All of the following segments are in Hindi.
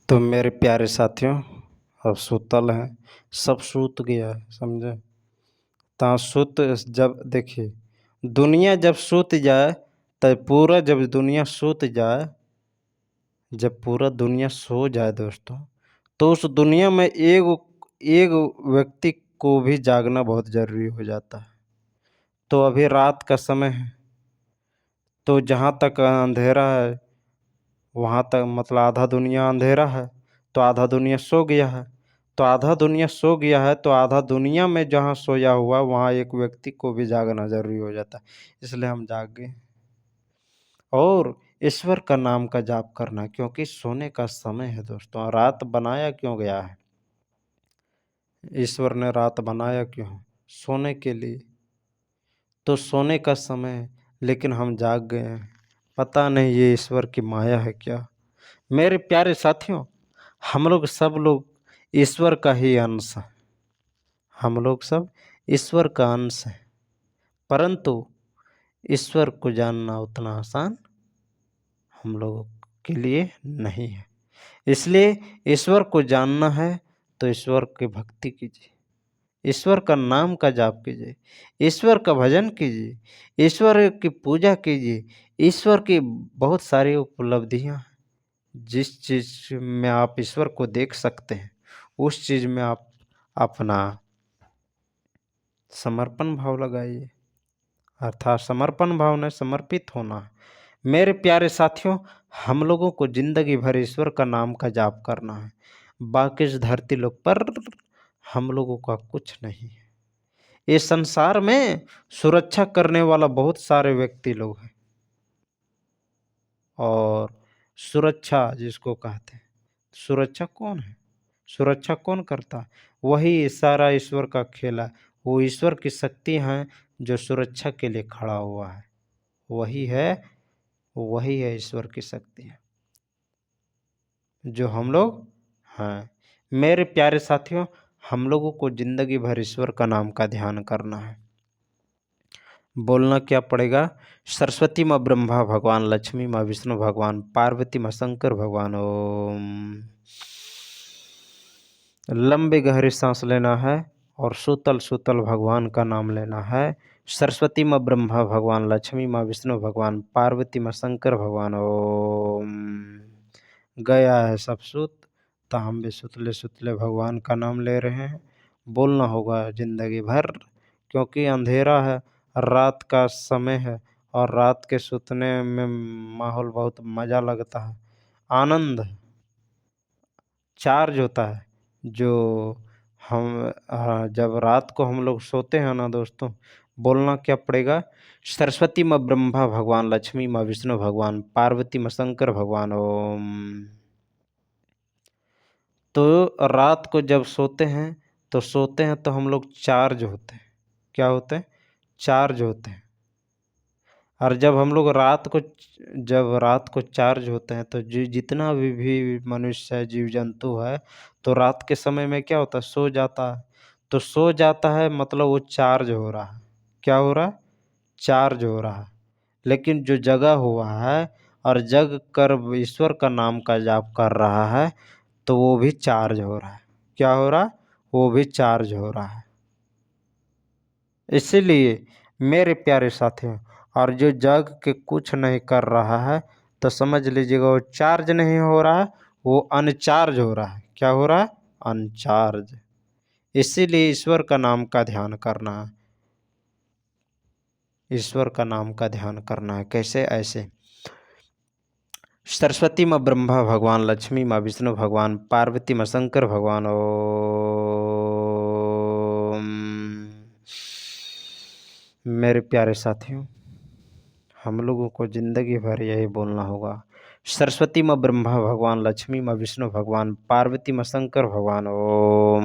तो मेरे प्यारे साथियों, अब सुतल हैं, सब सूत गया है, समझे। ता सुत जब देखिए, दुनिया जब सूत जाए, तब पूरा जब दुनिया सूत जाए, जब पूरा दुनिया सो जाए दोस्तों, तो उस दुनिया में एक व्यक्ति को भी जागना बहुत ज़रूरी हो जाता है। तो अभी रात का समय है, तो जहाँ तक अंधेरा है वहाँ तक मतलब आधा दुनिया अंधेरा है, तो आधा दुनिया सो गया है। तो आधा दुनिया सो गया है, तो आधा दुनिया में जहाँ सोया हुआ वहाँ एक व्यक्ति को भी जागना ज़रूरी हो जाता है। इसलिए हम जाग गए और ईश्वर का नाम का जाप करना, क्योंकि सोने का समय है दोस्तों। रात बनाया क्यों गया है? ईश्वर ने रात बनाया क्यों है? सोने के लिए। तो सोने का समय है, लेकिन हम जाग गए हैं। पता नहीं ये ईश्वर की माया है क्या? मेरे प्यारे साथियों, हम लोग सब लोग ईश्वर का ही अंश हैं। हम लोग सब ईश्वर का अंश हैं, परंतु ईश्वर को जानना उतना आसान हम लोगों के लिए नहीं है। इसलिए ईश्वर को जानना है तो ईश्वर की भक्ति कीजिए, ईश्वर का नाम का जाप कीजिए, ईश्वर का भजन कीजिए, ईश्वर की पूजा कीजिए। ईश्वर की बहुत सारी उपलब्धियाँ हैं। जिस चीज़ में आप ईश्वर को देख सकते हैं, उस चीज़ में आप अपना समर्पण भाव लगाइए, अर्थात समर्पण भाव ने समर्पित होना है। मेरे प्यारे साथियों, हम लोगों को ज़िंदगी भर ईश्वर का नाम का जाप करना है। बाकी इस धरती लोक पर हम लोगों का कुछ नहीं है। इस संसार में सुरक्षा करने वाला बहुत सारे व्यक्ति लोग हैं, और सुरक्षा जिसको कहते हैं, सुरक्षा कौन है? सुरक्षा कौन करता है? वही सारा ईश्वर का खेल है। वो ईश्वर की शक्ति हैं जो सुरक्षा के लिए खड़ा हुआ है। वही है ईश्वर की शक्ति है जो हम लोग हैं। मेरे प्यारे साथियों, हम लोगों को ज़िंदगी भर ईश्वर का नाम का ध्यान करना है। बोलना क्या पड़ेगा? सरस्वती माँ ब्रह्मा भगवान, लक्ष्मी माँ विष्णु भगवान, पार्वती माँ शंकर भगवान। ओम। लंबी गहरी सांस लेना है और सूतल सूतल भगवान का नाम लेना है। सरस्वती माँ ब्रह्मा भगवान, लक्ष्मी माँ विष्णु भगवान, पार्वती माँ शंकर भगवान। ओम। गया है सब सूत, तो हम भी सुतले सुतले भगवान का नाम ले रहे हैं। बोलना होगा ज़िंदगी भर, क्योंकि अंधेरा है, रात का समय है, और रात के सुतने में माहौल बहुत मज़ा लगता है, आनंद चार्ज होता है। जो हम जब रात को हम लोग सोते हैं ना दोस्तों, बोलना क्या पड़ेगा? सरस्वती माँ ब्रह्मा भगवान, लक्ष्मी माँ विष्णु भगवान, पार्वती माँ शंकर भगवान। ओम। तो रात को जब सोते हैं तो हम लोग चार्ज होते हैं। क्या होते हैं? चार्ज होते हैं। और जब रात को चार्ज होते हैं, तो जितना भी मनुष्य है, जीव जंतु है, तो रात के समय में क्या होता है? सो जाता है। तो सो जाता है मतलब वो चार्ज हो रहा है। क्या हो रहा है? चार्ज हो रहा है। लेकिन जो जगा हुआ है और जग कर ईश्वर का नाम का जाप कर रहा है, तो वो भी चार्ज हो रहा है। क्या हो रहा है? वो भी चार्ज हो रहा है। इसीलिए मेरे प्यारे साथियों, और जो जग के कुछ नहीं कर रहा है, तो समझ लीजिएगा वो चार्ज नहीं हो रहा है, वो अनचार्ज हो रहा है। क्या हो रहा है? अनचार्ज। इसीलिए ईश्वर का नाम का ध्यान करना है। ईश्वर का नाम का ध्यान करना है। कैसे? ऐसे सरस्वती माँ ब्रह्मा भगवान, लक्ष्मी माँ विष्णु भगवान, पार्वती माँ शंकर भगवान। ओम। मेरे प्यारे साथियों, हम लोगों को ज़िंदगी भर यही बोलना होगा। सरस्वती माँ ब्रह्मा भगवान, लक्ष्मी माँ विष्णु भगवान, पार्वती माँ शंकर भगवान। ओम।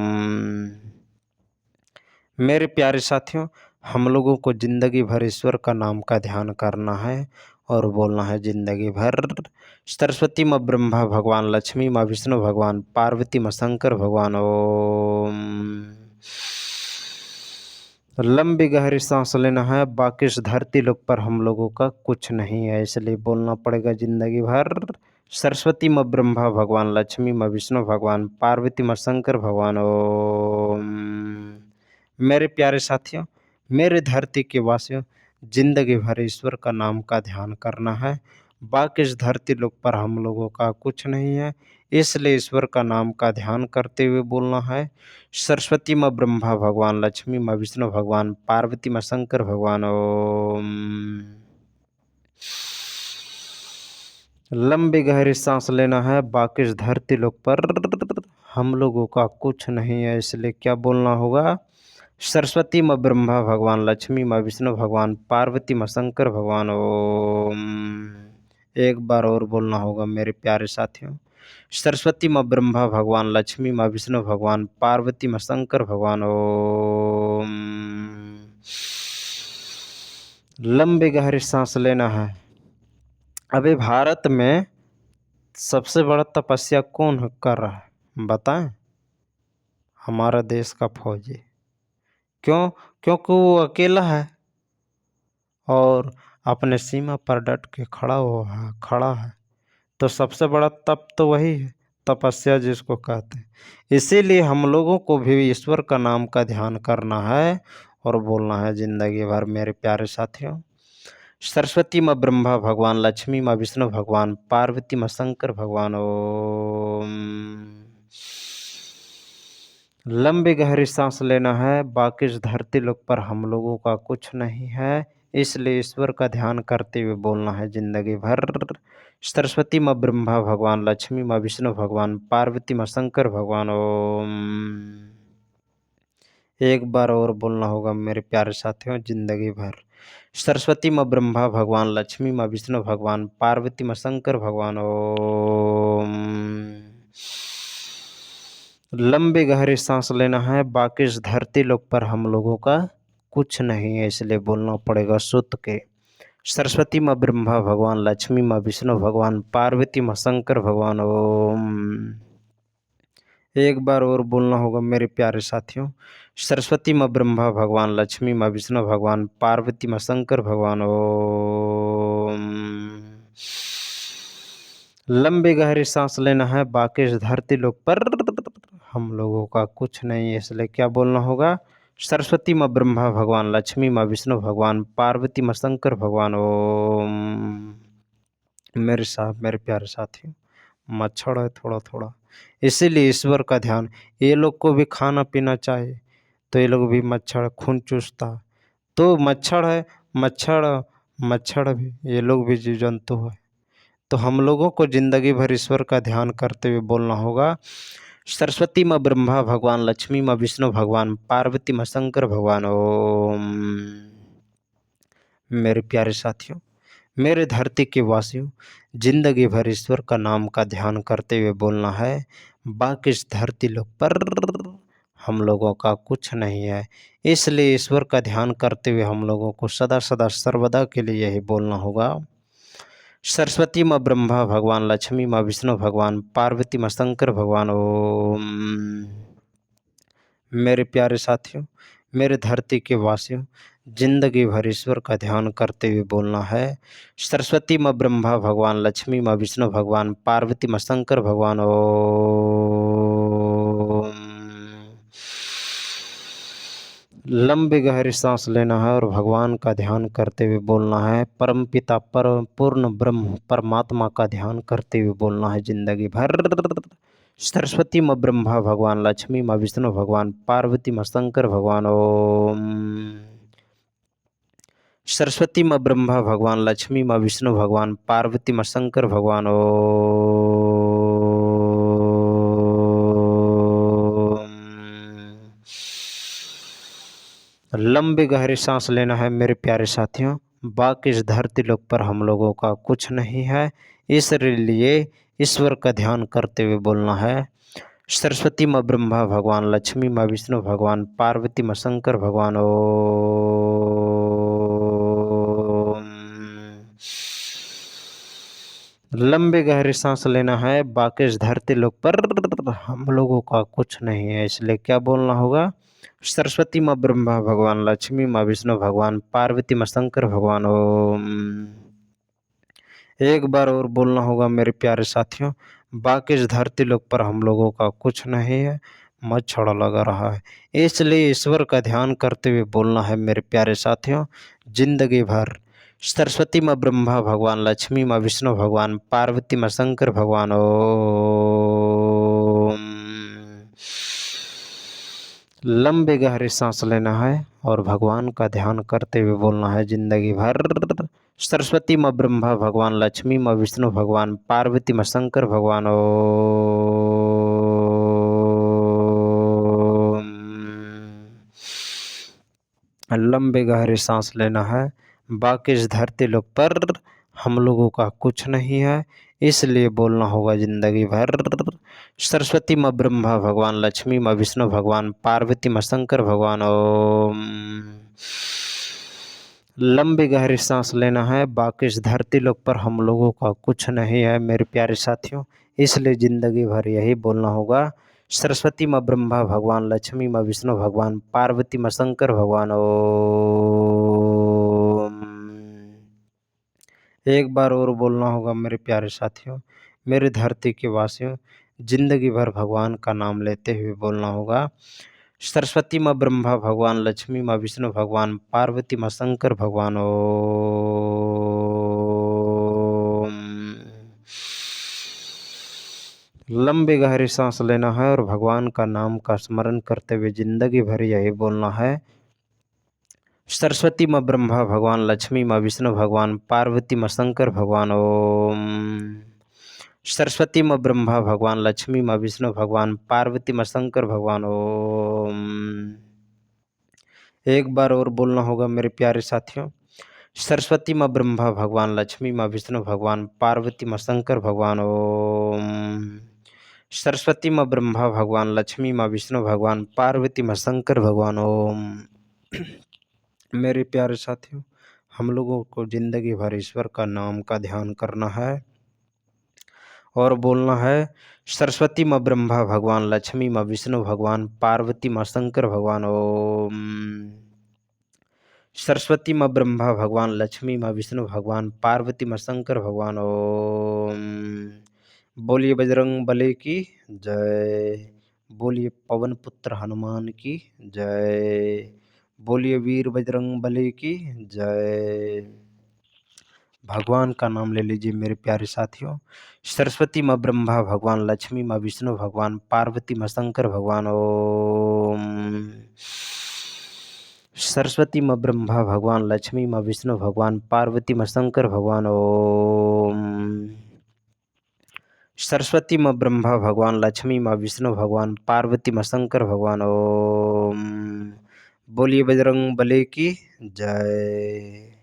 मेरे प्यारे साथियों, हम लोगों को ज़िंदगी भर ईश्वर का नाम का ध्यान करना है और बोलना है ज़िंदगी भर। सरस्वती माँ ब्रह्मा भगवान, लक्ष्मी माँ विष्णु भगवान, पार्वती माँ शंकर भगवान। ओम। लंबी गहरी सांस लेना है। बाकी इस धरती लोक पर हम लोगों का कुछ नहीं है, इसलिए बोलना पड़ेगा ज़िंदगी भर। सरस्वती माँ ब्रह्मा भगवान, लक्ष्मी माँ विष्णु भगवान, पार्वती माँ शंकर भगवान। ओम। मेरे प्यारे साथियों, मेरे धरती के वासियों, जिंदगी भर ईश्वर का नाम का ध्यान करना है। बाकी इस धरती लोक पर हम लोगों का कुछ नहीं है, इसलिए ईश्वर का नाम का ध्यान करते हुए बोलना है। सरस्वती माँ ब्रह्मा भगवान, लक्ष्मी माँ विष्णु भगवान, पार्वती माँ शंकर भगवान। ओम। लंबी गहरी सांस लेना है। बाकी इस धरती लोक पर हम लोगों का कुछ नहीं है, इसलिए क्या बोलना होगा? सरस्वती माँ ब्रह्मा भगवान, लक्ष्मी माँ विष्णु भगवान, पार्वती माँ शंकर भगवान। ओम। एक बार और बोलना होगा मेरे प्यारे साथियों। सरस्वती माँ ब्रह्मा भगवान, लक्ष्मी माँ विष्णु भगवान, पार्वती माँ शंकर भगवान। ओम। लंबी गहरी सांस लेना है। अभी भारत में सबसे बड़ा तपस्या कौन कर रहा है बताएं? हमारा देश का फौजी। क्यों? क्योंकि वो अकेला है और अपने सीमा पर डट के खड़ा है। तो सबसे बड़ा तप तो वही है, तपस्या जिसको कहते हैं। इसीलिए हम लोगों को भी ईश्वर का नाम का ध्यान करना है और बोलना है जिंदगी भर मेरे प्यारे साथियों। सरस्वती माँ ब्रह्मा भगवान, लक्ष्मी माँ विष्णु भगवान, पार्वती माँ शंकर भगवान। ओम। लंबी गहरी सांस लेना है। बाकी इस धरती लोक पर हम लोगों का कुछ नहीं है, इसलिए ईश्वर का ध्यान करते हुए बोलना है जिंदगी भर। सरस्वती माँ ब्रह्मा भगवान, लक्ष्मी माँ विष्णु भगवान, पार्वती माँ शंकर भगवान। ओम। एक बार और बोलना होगा मेरे प्यारे साथियों जिंदगी भर। सरस्वती माँ ब्रह्मा भगवान, लक्ष्मी माँ विष्णु भगवान, पार्वती माँ शंकर भगवान। ओम। लंबी गहरी सांस लेना है। बाकी इस धरती लोक पर हम लोगों का कुछ नहीं है, इसलिए बोलना पड़ेगा सुत के। सरस्वती माँ ब्रह्मा भगवान, लक्ष्मी माँ विष्णु भगवान, पार्वती माँ शंकर भगवान। ओम। एक बार और बोलना होगा मेरे प्यारे साथियों। सरस्वती माँ ब्रह्मा भगवान, लक्ष्मी माँ विष्णु भगवान, पार्वती माँ शंकर भगवान। ओम। लंबी गहरी सांस लेना है। बाकी इस धरती लोक पर हम लोगों का कुछ नहीं है, इसलिए क्या बोलना होगा? सरस्वती माँ ब्रह्मा भगवान, लक्ष्मी माँ विष्णु भगवान, पार्वती माँ शंकर भगवान। ओम। मेरे प्यारे साथियों, मच्छर है थोड़ा थोड़ा, इसीलिए ईश्वर का ध्यान। ये लोग को भी खाना पीना चाहिए, तो ये लोग भी मच्छर खून चूसता, तो मच्छर है, मच्छर भी, ये लोग भी जीव जंतु है। तो हम लोगों को जिंदगी भर ईश्वर का ध्यान करते हुए बोलना होगा। सरस्वती माँ ब्रह्मा भगवान, लक्ष्मी माँ विष्णु भगवान, पार्वती माँ शंकर भगवान। ओम। मेरे प्यारे साथियों, मेरे धरती के वासियों, जिंदगी भर ईश्वर का नाम का ध्यान करते हुए बोलना है। बाकी इस धरती लोक पर हम लोगों का कुछ नहीं है, इसलिए ईश्वर का ध्यान करते हुए हम लोगों को सदा सदा सर्वदा के लिए यही बोलना होगा। सरस्वती माँ ब्रह्मा भगवान, लक्ष्मी माँ विष्णु भगवान, पार्वती माँ शंकर भगवान। ओम। मेरे प्यारे साथियों, मेरे धरती के वासियों, जिंदगी भर ईश्वर का ध्यान करते हुए बोलना है। सरस्वती माँ ब्रह्मा भगवान, लक्ष्मी माँ विष्णु भगवान, पार्वती माँ शंकर भगवान। ओम। लंबी गहरी सांस लेना है और भगवान का ध्यान करते हुए बोलना है। परम पिता परम पूर्ण ब्रह्म परमात्मा का ध्यान करते हुए बोलना है जिंदगी भर। सरस्वती माँ ब्रह्मा भगवान, लक्ष्मी माँ विष्णु भगवान, पार्वती माँ शंकर भगवान। ओम। सरस्वती माँ ब्रह्मा भगवान, लक्ष्मी माँ विष्णु भगवान, पार्वती माँ शंकर भगवान। लंबी गहरी सांस लेना है मेरे प्यारे साथियों। बाकी इस धरती लोक पर हम लोगों का कुछ नहीं है, इसलिए ईश्वर का ध्यान करते हुए बोलना है। सरस्वती माँ ब्रह्मा भगवान, लक्ष्मी माँ विष्णु भगवान, पार्वती माँ शंकर भगवान। ओम। लंबी गहरी सांस लेना है। बाकी इस धरती लोक पर हम लोगों का कुछ नहीं है, इसलिए क्या बोलना होगा? सरस्वती माँ ब्रह्मा भगवान, लक्ष्मी माँ विष्णु भगवान, पार्वती माँ शंकर भगवान। ओम। एक बार और बोलना होगा मेरे प्यारे साथियों, बाकी इस धरती लोक पर हम लोगों का कुछ नहीं है, मच्छर लगा रहा है। इसलिए ईश्वर का ध्यान करते हुए बोलना है मेरे प्यारे साथियों, जिंदगी भर सरस्वती माँ ब्रह्मा भगवान, लक्ष्मी माँ विष्णु भगवान, पार्वती माँ शंकर भगवान, ओम। लंबे गहरे सांस लेना है और भगवान का ध्यान करते हुए बोलना है जिंदगी भर सरस्वती माँ ब्रह्मा भगवान, लक्ष्मी माँ विष्णु भगवान, पार्वती माँ शंकर भगवान, ओम। लंबे गहरे सांस लेना है, बाकी इस धरती लोक पर हम लोगों का कुछ नहीं है, इसलिए बोलना होगा जिंदगी भर सरस्वती माँ ब्रह्मा भगवान, लक्ष्मी माँ विष्णु भगवान, पार्वती माँ शंकर भगवान, ओम। लंबी गहरी सांस लेना है, बाकी इस धरती लोक पर हम लोगों का कुछ नहीं है मेरे प्यारे साथियों, इसलिए ज़िंदगी भर यही बोलना होगा, सरस्वती माँ ब्रह्मा भगवान, लक्ष्मी माँ विष्णु भगवान, पार्वती माँ शंकर भगवान, ओम। एक बार और बोलना होगा मेरे प्यारे साथियों, मेरे धरती के वासियों, जिंदगी भर भगवान का नाम लेते हुए बोलना होगा, सरस्वती माँ ब्रह्मा भगवान, लक्ष्मी माँ विष्णु भगवान, पार्वती माँ शंकर भगवान, ओम। लंबी गहरी सांस लेना है और भगवान का नाम का स्मरण करते हुए जिंदगी भर यही बोलना है, सरस्वती माँ ब्रह्मा भगवान, लक्ष्मी माँ विष्णु भगवान, पार्वती माँ शंकर भगवान, ओम। सरस्वती माँ ब्रह्मा भगवान, लक्ष्मी माँ विष्णु भगवान, पार्वती माँ शंकर भगवान, ओम। एक बार और बोलना होगा मेरे प्यारे साथियों, सरस्वती माँ ब्रह्मा भगवान, लक्ष्मी माँ विष्णु भगवान, पार्वती माँ शंकर भगवान, ओम। सरस्वती माँ ब्रह्मा भगवान, लक्ष्मी माँ विष्णु भगवान, पार्वती माँ शंकर भगवान, ओम। मेरे प्यारे साथियों, हम लोगों को ज़िंदगी भर ईश्वर का नाम का ध्यान करना है और बोलना है, सरस्वती माँ ब्रह्मा भगवान, लक्ष्मी माँ विष्णु भगवान, पार्वती माँ शंकर भगवान, ओम। सरस्वती माँ ब्रह्मा भगवान, लक्ष्मी माँ विष्णु भगवान, पार्वती माँ शंकर भगवान, ओम। बोलिए बजरंग बली की जय, बोलिए पवन पुत्र हनुमान की जय, बोलिए वीर बजरंग बली की जय। भगवान का नाम ले लीजिए मेरे प्यारे साथियों, सरस्वती माँ ब्रह्मा भगवान, लक्ष्मी माँ विष्णु भगवान, पार्वती माँ शंकर भगवान, ओम। सरस्वती माँ ब्रह्मा भगवान, लक्ष्मी माँ विष्णु भगवान, पार्वती माँ शंकर भगवान, ओम। सरस्वती माँ ब्रह्मा भगवान, लक्ष्मी माँ विष्णु भगवान, पार्वती माँ शंकर भगवान, ओम। बोलिए बजरंग बली की जय।